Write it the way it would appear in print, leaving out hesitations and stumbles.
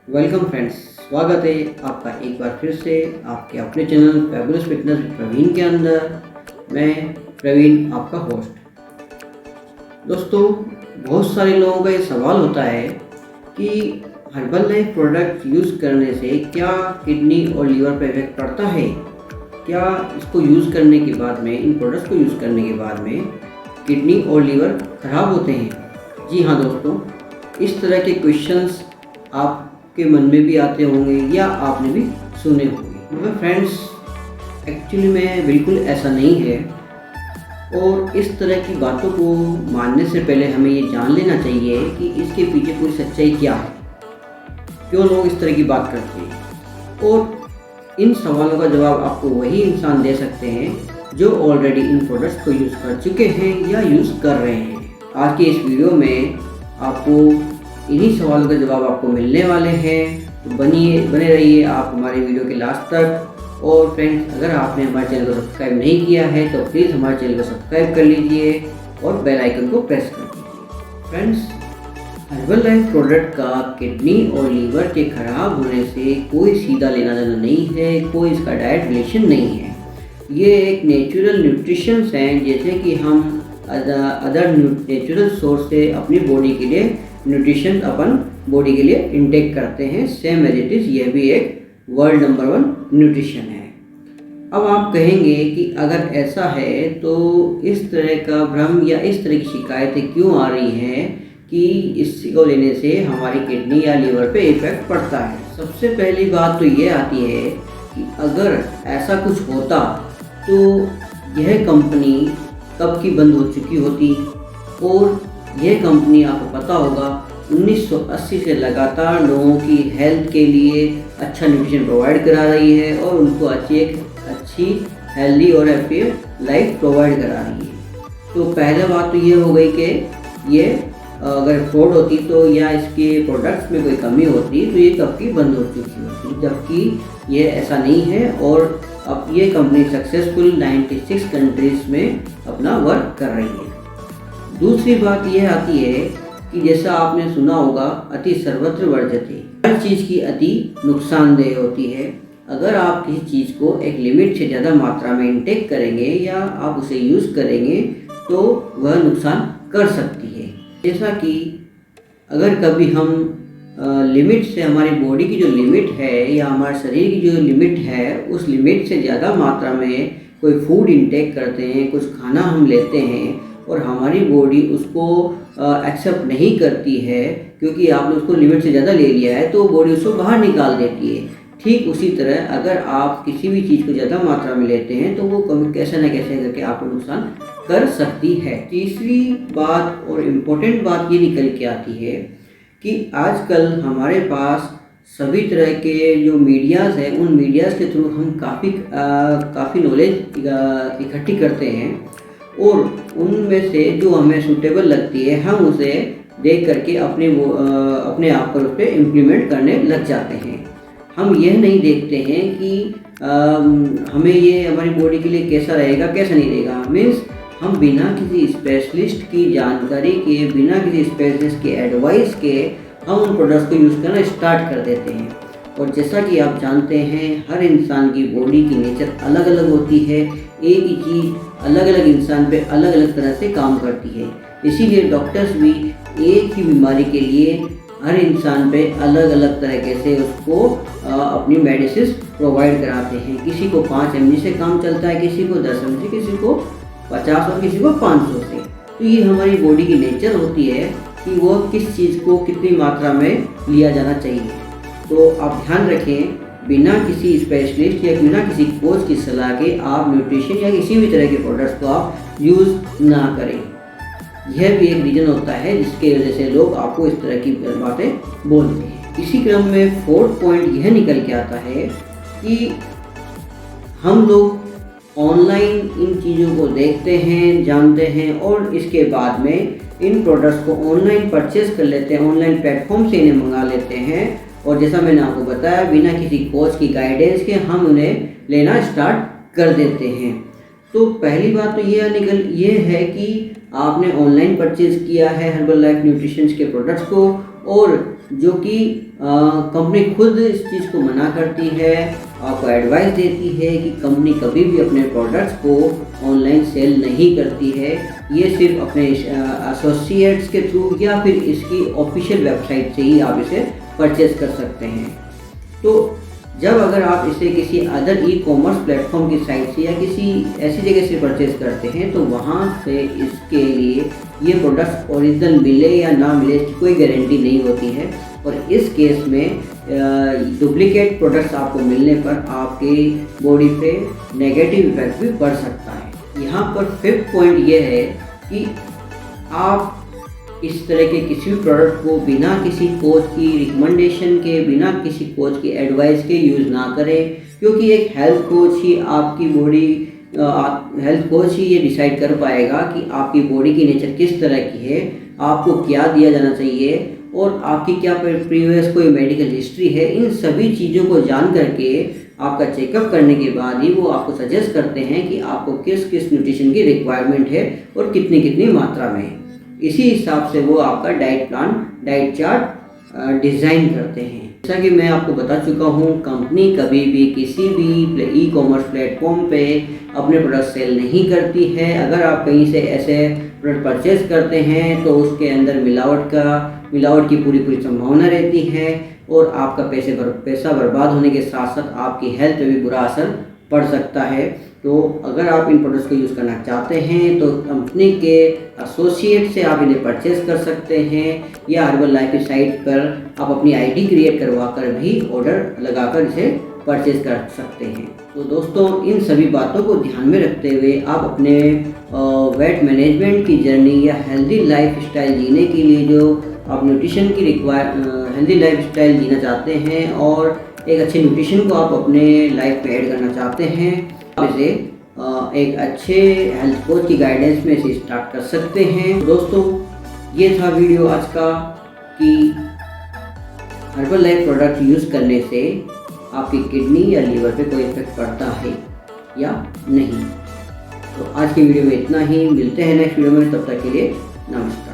Welcome friends, स्वागत है आपका एक बार फिर से आपके अपने channel fabulous fitness with Praveen के अंदर। मैं प्रवीण आपका होस्ट। दोस्तों, बहुत सारे लोगों का ये सवाल होता है कि हर्बल लाइफ प्रोडक्ट यूज़ करने से क्या किडनी और लीवर पर इफेक्ट पड़ता है। क्या इसको यूज़ करने के बाद में, इन प्रोडक्ट्स को यूज़ करने के बाद में किडनी और लीवर ख़राब होते हैं। जी हाँ दोस्तों, इस तरह के क्वेश्चंस आपके मन में भी आते होंगे या आपने भी सुने होंगे। मगर फ्रेंड्स, एक्चुअली में बिल्कुल ऐसा नहीं है। और इस तरह की बातों को मानने से पहले हमें ये जान लेना चाहिए कि इसके पीछे पूरी सच्चाई क्या है, क्यों लोग इस तरह की बात करते हैं। और इन सवालों का जवाब आपको वही इंसान दे सकते हैं जो ऑलरेडी इन प्रोडक्ट्स को यूज़ कर चुके हैं या यूज़ कर रहे हैं। आज के इस वीडियो में आपको इन्हीं सवालों के जवाब आपको मिलने वाले हैं, तो बने रहिए आप हमारे वीडियो के लास्ट तक। और फ्रेंड्स, अगर आपने हमारे चैनल को सब्सक्राइब नहीं किया है तो प्लीज़ हमारे चैनल को सब्सक्राइब कर लीजिए और बेल आइकन को प्रेस कर दीजिए। फ्रेंड्स, हर्बल लाइफ प्रोडक्ट का किडनी और लीवर के खराब होने से कोई सीधा लेना देना नहीं है, कोई इसका डायरेक्ट रिलेशन नहीं है। ये एक नेचुरल न्यूट्रिशंस हैं, जैसे कि हम अदर नेचुरल सोर्स से अपनी बॉडी के लिए न्यूट्रिशन अपन बॉडी के लिए इनटेक करते हैं, सेम एज इट इज़ यह भी एक वर्ल्ड नंबर 1 न्यूट्रिशन है। अब आप कहेंगे कि अगर ऐसा है तो इस तरह का भ्रम या इस तरह की शिकायतें क्यों आ रही हैं कि इसको लेने से हमारी किडनी या लीवर पे इफेक्ट पड़ता है। सबसे पहली बात तो ये आती है कि अगर ऐसा कुछ होता तो यह कंपनी कब की बंद हो चुकी होती। और यह कंपनी, आपको पता होगा, 1980 से लगातार लोगों की हेल्थ के लिए अच्छा न्यूट्रिशन प्रोवाइड करा रही है और उनको अच्छी हेल्दी और हैप्पी लाइफ प्रोवाइड करा रही है। तो पहला बात तो ये हो गई कि ये अगर फ्रॉड होती तो या इसके प्रोडक्ट्स में कोई कमी होती तो ये कब की बंद हो चुकी होती, जबकि ये ऐसा नहीं है। और अब ये कंपनी सक्सेसफुल 96 कंट्रीज़ में अपना वर्क कर रही है। दूसरी बात यह आती है कि जैसा आपने सुना होगा, अति सर्वत्र वर्जते। हर चीज़ की अति नुकसानदेह होती है। अगर आप किसी चीज़ को एक लिमिट से ज़्यादा मात्रा में इंटेक करेंगे या आप उसे यूज़ करेंगे तो वह नुकसान कर सकती है। जैसा कि अगर कभी हम लिमिट से, हमारी बॉडी की जो लिमिट है या हमारे शरीर की जो लिमिट है, उस लिमिट से ज़्यादा मात्रा में कोई फूड इंटेक करते हैं, कुछ खाना हम लेते हैं और हमारी बॉडी उसको एक्सेप्ट नहीं करती है क्योंकि आपने उसको लिमिट से ज़्यादा ले लिया है, तो बॉडी उसको बाहर निकाल देती है। ठीक उसी तरह अगर आप किसी भी चीज़ को ज़्यादा मात्रा में लेते हैं तो वो कभी कैसे न कैसे करके आपको नुकसान कर सकती है। तीसरी बात और इम्पोर्टेंट बात ये निकल के आती है कि आजकल हमारे पास सभी तरह के जो मीडियाज़ हैं, उन मीडियाज़ के थ्रू हम काफ़ी नॉलेज इकट्ठी करते हैं और उनमें से जो हमें सूटेबल लगती है हम उसे देख करके अपने आप पर उस पर इम्प्लीमेंट करने लग जाते हैं। हम यह नहीं देखते हैं कि हमें ये हमारी बॉडी के लिए कैसा रहेगा, कैसा नहीं रहेगा। मीन्स हम बिना किसी स्पेशलिस्ट की जानकारी के, बिना किसी स्पेशलिस्ट के एडवाइस के हम उन प्रोडक्ट्स को यूज़ करना स्टार्ट कर देते हैं। और जैसा कि आप जानते हैं, हर इंसान की बॉडी की नेचर अलग अलग होती है। एक ही चीज़ अलग अलग इंसान पे अलग अलग तरह से काम करती है। इसीलिए डॉक्टर्स भी एक ही बीमारी के लिए हर इंसान पे अलग अलग तरीके से उसको अपनी मेडिसिन प्रोवाइड कराते हैं। किसी को 5 mg से काम चलता है, किसी को 10 mg, किसी को 50 और किसी को 500 से। तो ये हमारी बॉडी की नेचर होती है कि वो किस चीज़ को कितनी मात्रा में लिया जाना चाहिए। तो आप ध्यान रखें, बिना किसी स्पेशलिस्ट या बिना किसी कोच की सलाह के आप न्यूट्रिशन या किसी भी तरह के प्रोडक्ट्स को आप यूज़ ना करें। यह भी एक रीज़न होता है जिसके वजह से लोग आपको इस तरह की बातें बोलते हैं। इसी क्रम में 4th पॉइंट यह निकल के आता है कि हम लोग ऑनलाइन इन चीज़ों को देखते हैं, जानते हैं और इसके बाद में इन प्रोडक्ट्स को ऑनलाइन परचेज़ कर लेते हैं, ऑनलाइन प्लेटफॉर्म से इन्हें मंगा लेते हैं। और जैसा मैंने आपको बताया, बिना किसी कोच की गाइडेंस के हम उन्हें लेना स्टार्ट कर देते हैं। तो पहली बात तो ये है कि आपने ऑनलाइन परचेज़ किया है हर्बल लाइफ न्यूट्रिशंस के प्रोडक्ट्स को और जो कि कंपनी खुद इस चीज़ को मना करती है, आपको एडवाइस देती है कि कंपनी कभी भी अपने प्रोडक्ट्स को ऑनलाइन सेल नहीं करती है। ये सिर्फ अपने एसोसिएट्स के थ्रू या फिर इसकी ऑफिशियल वेबसाइट से ही आप इसे परचेज़ कर सकते हैं। तो जब अगर आप इसे किसी अदर ई कॉमर्स प्लेटफॉर्म की साइट से या किसी ऐसी जगह से परचेज़ करते हैं तो वहाँ से इसके लिए ये प्रोडक्ट्स ओरिजिनल मिले या ना मिले इसकी कोई गारंटी नहीं होती है, और इस केस में डुप्लीकेट प्रोडक्ट्स आपको मिलने पर आपकी बॉडी पे नेगेटिव इफेक्ट भी पड़ सकता है। यहाँ पर फिफ्थ पॉइंट ये है कि आप इस तरह के किसी भी प्रोडक्ट को बिना किसी कोच की रिकमेंडेशन के, बिना किसी कोच की एडवाइस के यूज़ ना करें, क्योंकि एक हेल्थ कोच ही आपकी बॉडी हेल्थ कोच ही ये डिसाइड कर पाएगा कि आपकी बॉडी की नेचर किस तरह की है, आपको क्या दिया जाना चाहिए और आपकी क्या प्रीवियस कोई मेडिकल हिस्ट्री है। इन सभी चीज़ों को जान करके आपका चेकअप करने के बाद ही वो आपको सजेस्ट करते हैं कि आपको किस किस न्यूट्रिशन की रिक्वायरमेंट है और कितनी कितनी मात्रा में। इसी हिसाब से वो आपका diet plan, diet chart design करते हैं। जैसा कि मैं आपको बता चुका हूँ, कंपनी कभी भी किसी भी ई कॉमर्स प्लेटफॉर्म पे अपने प्रोडक्ट सेल नहीं करती है। अगर आप कहीं से ऐसे प्रोडक्ट परचेज करते हैं तो उसके अंदर मिलावट की पूरी संभावना रहती है और आपका पैसा बर्बाद होने के साथ साथ आपकी हेल्थ पे भी बुरा असर पड़ सकता है। तो अगर आप इन प्रोडक्ट्स को यूज़ करना चाहते हैं तो कंपनी के एसोसिएट से आप इन्हें परचेज कर सकते हैं, या हर्बल लाइफ की साइट पर आप अपनी आईडी क्रिएट करवा कर भी ऑर्डर लगाकर इसे परचेज कर सकते हैं। तो दोस्तों, इन सभी बातों को ध्यान में रखते हुए आप अपने वेट मैनेजमेंट की जर्नी या हेल्दी लाइफ स्टाइल जीने के लिए जो आप न्यूट्रिशन की हेल्दी लाइफ स्टाइल जीना चाहते हैं और एक अच्छे न्यूट्रिशन को आप अपने लाइफ में ऐड करना चाहते हैं, आप इसे एक अच्छे हेल्थ कोच की गाइडेंस में इसे स्टार्ट कर सकते हैं। दोस्तों, ये था वीडियो आज का कि हर्बल लाइफ प्रोडक्ट यूज़ करने से आपकी किडनी या लीवर पे कोई इफेक्ट पड़ता है या नहीं। तो आज की वीडियो में इतना ही, मिलते हैं नेक्स्ट वीडियो में, तब तक के लिए नमस्कार।